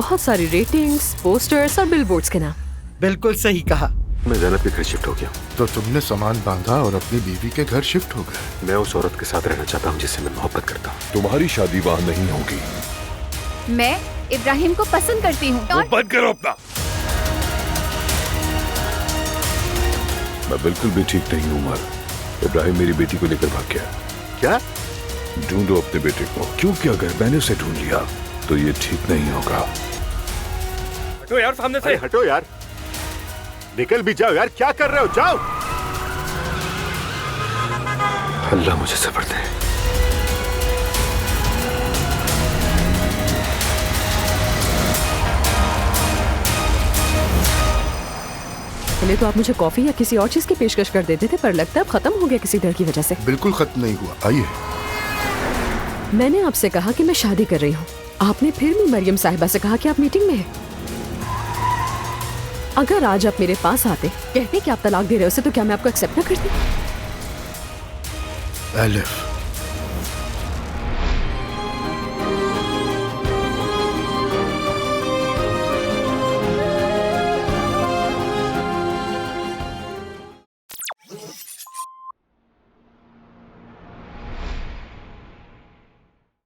बहुत सारी ratings, posters और बिलबोर्ड्स के नाम। बिल्कुल सही कहा। मैं ज़ैनब के घर शिफ्ट हो गया। तो तुमने सामान बांधा और अपनी बीवी के घर शिफ्ट हो गए। मैं उस औरत के साथ रहना चाहता हूँ जिससे मैं मोहब्बत करता हूँ। तुम्हारी शादी वहाँ नहीं होगी। मैं इब्राहिम को पसंद करती हूँ। बंद करो अपना। मैं बिल्कुल भी ठीक नहीं हूँ उमर। इब्राहिम मेरी बेटी को लेकर भाग गया। क्या? ढूंढो अपने बेटे को, क्योंकि अगर मैंने उसे ढूंढ लिया तो ये ठीक नहीं होगा। हटो यार सामने से। हटो यार, निकल भी जाओ यार, क्या कर रहे हो? जाओ। अल्लाह मुझे सब्र दे। पहले तो आप मुझे कॉफी या किसी और चीज की पेशकश कर देते थे, पर लगता है अब खत्म हो गया किसी डर की वजह से। बिल्कुल खत्म नहीं हुआ। आइए। मैंने आपसे कहा कि मैं शादी कर रही हूँ, आपने फिर भी मरियम साहिबा से कहा कि आप मीटिंग में हैं। अगर आज आप मेरे पास आते, कहते कि आप तलाक दे रहे हो उसे, तो क्या मैं आपको एक्सेप्ट न करती? एलिफ,